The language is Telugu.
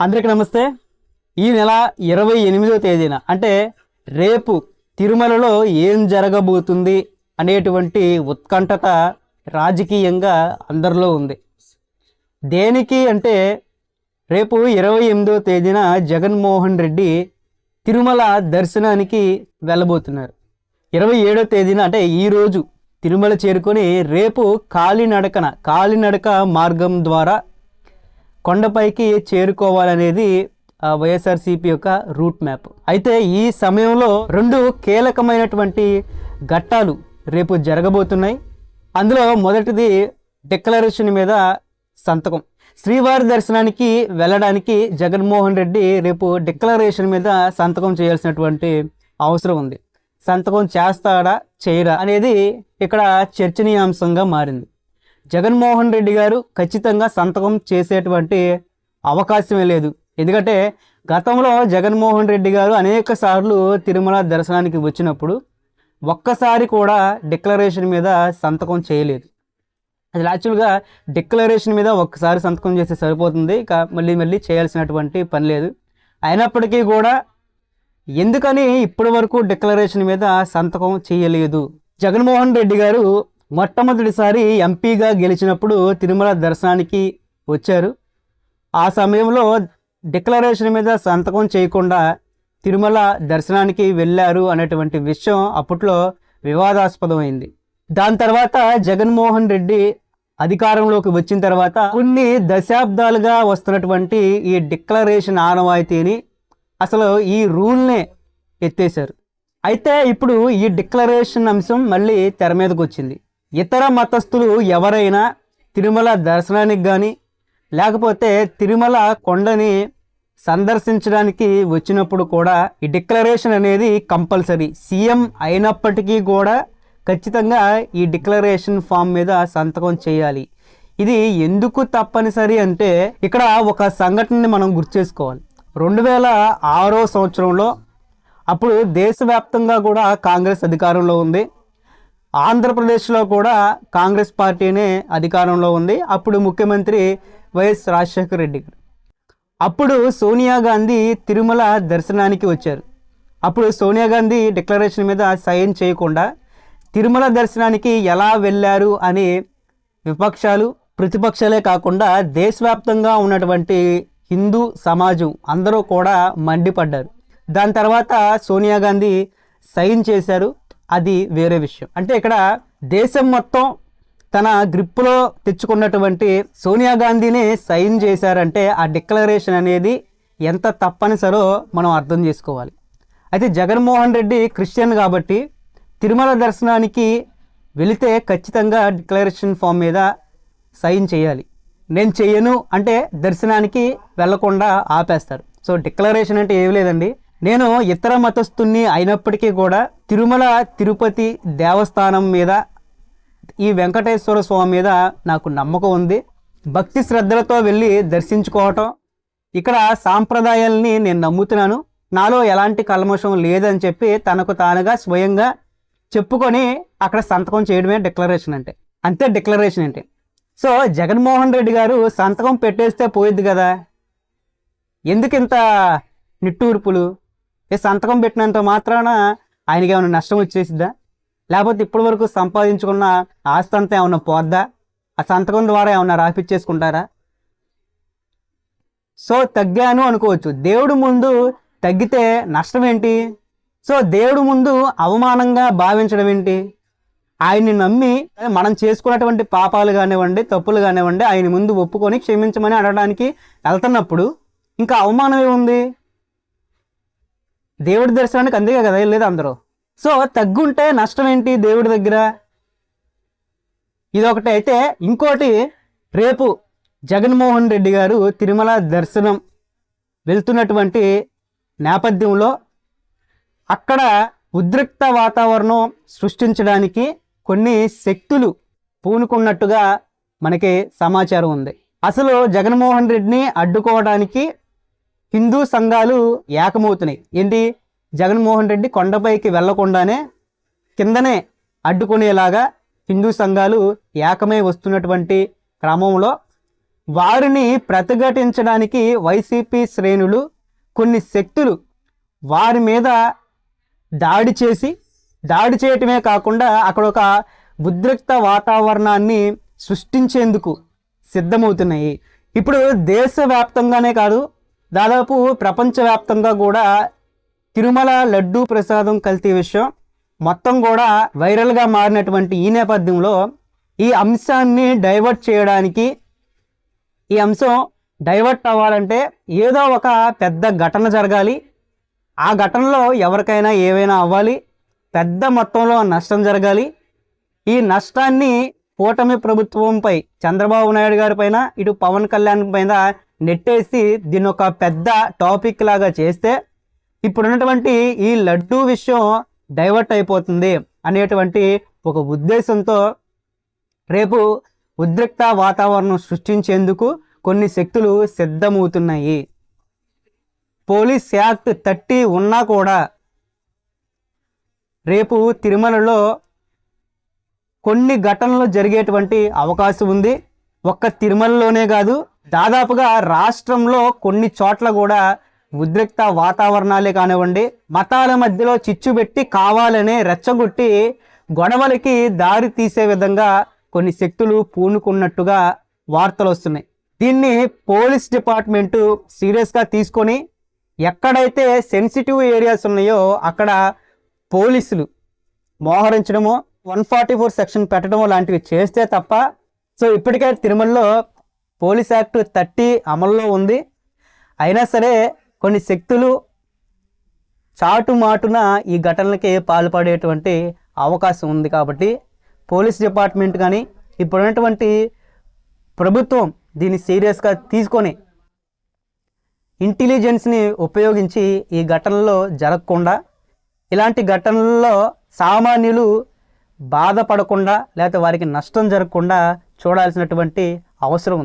అందరికీ నమస్తే. ఈ నెల 28వ తేదీన అంటే రేపు తిరుమలలో ఏం జరగబోతుంది అనేటువంటి ఉత్కంఠత రాజకీయంగా అందరిలో ఉంది. దేనికి అంటే రేపు 28వ తేదీన జగన్మోహన్ రెడ్డి తిరుమల దర్శనానికి వెళ్ళబోతున్నారు. 27వ తేదీన అంటే ఈరోజు తిరుమల చేరుకొని రేపు కాలినడక మార్గం ద్వారా కొండపైకి చేరుకోవాలనేది వైఎస్ఆర్సీపీ యొక్క రూట్ మ్యాప్. అయితే ఈ సమయంలో రెండు కీలకమైనటువంటి ఘట్టాలు రేపు జరగబోతున్నాయి. అందులో మొదటిది డిక్లరేషన్ మీద సంతకం. శ్రీవారి దర్శనానికి వెళ్ళడానికి జగన్మోహన్ రెడ్డి రేపు డిక్లరేషన్ మీద సంతకం చేయాల్సినటువంటి అవసరం ఉంది. సంతకం చేస్తాడా చేయరా అనేది ఇక్కడ చర్చనీయాంశంగా మారింది. జగన్మోహన్ రెడ్డి గారు ఖచ్చితంగా సంతకం చేసేటువంటి అవకాశమే లేదు. ఎందుకంటే గతంలో జగన్మోహన్ రెడ్డి గారు అనేక సార్లు తిరుమల దర్శనానికి వచ్చినప్పుడు ఒక్కసారి కూడా డిక్లరేషన్ మీద సంతకం చేయలేదు. అసలు యాక్చువల్గా డిక్లరేషన్ మీద ఒక్కసారి సంతకం చేస్తే సరిపోతుంది, ఇక మళ్ళీ చేయాల్సినటువంటి పని లేదు. అయినప్పటికీ కూడా ఎందుకని ఇప్పటి వరకు డిక్లరేషన్ మీద సంతకం చేయలేదు? జగన్మోహన్ రెడ్డి గారు మొట్టమొదటిసారి ఎంపీగా గెలిచినప్పుడు తిరుమల దర్శనానికి వచ్చారు. ఆ సమయంలో డిక్లరేషన్ మీద సంతకం చేయకుండా తిరుమల దర్శనానికి వెళ్ళారు అనేటువంటి విషయం అప్పట్లో వివాదాస్పదమైంది. దాని తర్వాత జగన్మోహన్ రెడ్డి అధికారంలోకి వచ్చిన తర్వాత కొన్ని దశాబ్దాలుగా వస్తున్నటువంటి ఈ డిక్లరేషన్ ఆనవాయితీని, అసలు ఈ రూల్నే ఎత్తేశారు. అయితే ఇప్పుడు ఈ డిక్లరేషన్ అంశం మళ్ళీ తెర మీదకి వచ్చింది. ఇతర మతస్థులు ఎవరైనా తిరుమల దర్శనానికి కానీ లేకపోతే తిరుమల కొండని సందర్శించడానికి వచ్చినప్పుడు కూడా ఈ డిక్లరేషన్ అనేది కంపల్సరీ. సీఎం అయినప్పటికీ కూడా ఖచ్చితంగా ఈ డిక్లరేషన్ ఫామ్ మీద సంతకం చేయాలి. ఇది ఎందుకు తప్పనిసరి అంటే ఇక్కడ ఒక సంఘటనని మనం గుర్తు చేసుకోవాలి. 2006 సంవత్సరంలో అప్పుడు దేశవ్యాప్తంగా కూడా కాంగ్రెస్ అధికారంలో ఉంది. ఆంధ్రప్రదేశ్లో కూడా కాంగ్రెస్ పార్టీనే అధికారంలో ఉంది. అప్పుడు ముఖ్యమంత్రి వైఎస్ రాజశేఖర రెడ్డి గారు. అప్పుడు సోనియా గాంధీ తిరుమల దర్శనానికి వచ్చారు. అప్పుడు సోనియా గాంధీ డిక్లరేషన్ మీద సైన్ చేయకుండా తిరుమల దర్శనానికి ఎలా వెళ్ళారు అని విపక్షాలు ప్రతిపక్షాలే కాకుండా దేశవ్యాప్తంగా ఉన్నటువంటి హిందూ సమాజం అందరూ కూడా మండిపడ్డారు. దాని తర్వాత సోనియా గాంధీ సైన్ చేశారు. అది వేరే విషయం. అంటే ఇక్కడ దేశం మొత్తం తన గ్రిప్పులో తెచ్చుకున్నటువంటి సోనియా గాంధీని సైన్ చేశారంటే ఆ డిక్లరేషన్ అనేది ఎంత తప్పనిసరో మనం అర్థం చేసుకోవాలి. అయితే జగన్మోహన్ రెడ్డి క్రిస్టియన్ కాబట్టి తిరుమల దర్శనానికి వెళితే ఖచ్చితంగా డిక్లరేషన్ ఫామ్ మీద సైన్ చేయాలి. నేను చెయ్యను అంటే దర్శనానికి వెళ్లకుండా ఆపేస్తారు. సో డిక్లరేషన్ అంటే ఏమి లేదండి. నేను ఇతర మతస్థుని అయినప్పటికీ కూడా తిరుమల తిరుపతి దేవస్థానం మీద, ఈ వెంకటేశ్వర స్వామి మీద నాకు నమ్మకం ఉంది. భక్తి శ్రద్ధలతో వెళ్ళి దర్శించుకోవటం, ఇక్కడ సాంప్రదాయాల్ని నేను నమ్ముతున్నాను, నాలో ఎలాంటి కల్మషం లేదని చెప్పి తనకు తానుగా స్వయంగా చెప్పుకొని అక్కడ సంతకం చేయడమే డిక్లరేషన్ అంటే. అంతే డిక్లరేషన్ అంటే. సో జగన్మోహన్ రెడ్డి గారు సంతకం పెట్టేస్తే పోయిద్ది కదా, ఎందుకు ఇంత నిట్టూర్పులు? సంతకం పెట్టినంత మాత్రాన ఆయనకి ఏమైనా నష్టం వచ్చేసిద్దా? లేకపోతే ఇప్పటి వరకు సంపాదించుకున్న ఆస్తి అంతా ఏమన్నా పోద్దా? ఆ సంతకం ద్వారా ఏమన్నా రాపిచ్చేసుకుంటారా? సో తగ్గాను అనుకోవచ్చు. దేవుడు ముందు తగ్గితే నష్టం ఏంటి? సో దేవుడు ముందు అవమానంగా భావించడం ఏంటి? ఆయన్ని నమ్మి మనం చేసుకున్నటువంటి పాపాలు కానివ్వండి, తప్పులు కానివ్వండి, ఆయన ముందు ఒప్పుకొని క్షమించమని అడగడానికి వెళ్తున్నప్పుడు ఇంకా అవమానం ఏముంది? దేవుడి దర్శనానికి అందుకే కదా వెళ్ళలేదు అందరూ. సో తగ్గుంటే నష్టం ఏంటి దేవుడి దగ్గర? ఇదొకటి. అయితే ఇంకోటి, రేపు జగన్మోహన్ రెడ్డి గారు తిరుమల దర్శనం వెళ్తున్నటువంటి నేపథ్యంలో అక్కడ ఉద్రిక్త వాతావరణం సృష్టించడానికి కొన్ని శక్తులు పూనుకున్నట్టుగా మనకి సమాచారం ఉంది. అసలు జగన్మోహన్ రెడ్డిని అడ్డుకోవడానికి హిందూ సంఘాలు ఏకమవుతున్నాయి. ఏంటి? జగన్మోహన్ రెడ్డి కొండపైకి వెళ్లకుండానే కిందనే అడ్డుకునేలాగా హిందూ సంఘాలు ఏకమై వస్తున్నటువంటి క్రమంలో వారిని ప్రతిఘటించడానికి వైసీపీ శ్రేణులు కొన్ని శక్తులు వారి మీద దాడి చేయటమే కాకుండా అక్కడ ఒక ఉద్రిక్త వాతావరణాన్ని సృష్టించేందుకు సిద్ధమవుతున్నాయి. ఇప్పుడు దేశవ్యాప్తంగానే కాదు, దాదాపు ప్రపంచవ్యాప్తంగా కూడా తిరుమల లడ్డూ ప్రసాదం కల్తీ విషయం మొత్తం కూడా వైరల్గా మారినటువంటి ఈ నేపథ్యంలో ఈ అంశాన్ని డైవర్ట్ చేయడానికి, ఈ అంశం డైవర్ట్ అవ్వాలంటే ఏదో ఒక పెద్ద ఘటన జరగాలి, ఆ ఘటనలో ఎవరికైనా ఏవైనా అవ్వాలి, పెద్ద మొత్తంలో నష్టం జరగాలి. ఈ నష్టాన్ని కూటమి ప్రభుత్వంపై, చంద్రబాబు నాయుడు గారి పైన, ఇటు పవన్ కళ్యాణ్ పైన నెట్టేసి దీన్ని ఒక పెద్ద టాపిక్ లాగా చేస్తే ఇప్పుడున్నటువంటి ఈ లడ్డూ విషయం డైవర్ట్ అయిపోతుంది అనేటువంటి ఒక ఉద్దేశంతో రేపు ఉద్రిక్త వాతావరణం సృష్టించేందుకు కొన్ని శక్తులు సిద్ధమవుతున్నాయి. పోలీస్ యాక్ట్ 30 ఉన్నా కూడా రేపు తిరుమలలో కొన్ని ఘటనలు జరిగేటువంటి అవకాశం ఉంది. ఒక్క తిరుమలలోనే కాదు, దాదాపుగా రాష్ట్రంలో కొన్ని చోట్ల కూడా ఉద్రిక్త వాతావరణాలే కానివ్వండి, మతాల మధ్యలో చిచ్చు పెట్టి కావాలనే రెచ్చగొట్టి గొడవలకి దారి తీసే విధంగా కొన్ని శక్తులు పూనుకున్నట్టుగా వార్తలు వస్తున్నాయి. దీన్ని పోలీస్ డిపార్ట్మెంటు సీరియస్గా తీసుకొని ఎక్కడైతే సెన్సిటివ్ ఏరియాస్ ఉన్నాయో అక్కడ పోలీసులు మోహరించడమో 144 సెక్షన్ పెట్టడమో లాంటివి చేస్తే తప్ప, సో ఇప్పటికే తిరుమలలో పోలీస్ యాక్ట్ 30 అమల్లో ఉంది. అయినా సరే కొన్ని శక్తులు చాటుమాటున ఈ ఘటనలకి పాల్పడేటువంటి అవకాశం ఉంది. కాబట్టి పోలీస్ డిపార్ట్మెంట్ కానీ ఇప్పుడున్నటువంటి ప్రభుత్వం దీన్ని సీరియస్గా తీసుకొని ఇంటెలిజెన్స్ని ఉపయోగించి ఈ ఘటనలో జరగకుండా, ఇలాంటి ఘటనల్లో సామాన్యులు బాధపడకుండా లేకపోతే వారికి నష్టం జరగకుండా చూడాల్సినటువంటి అవసరం ఉంది.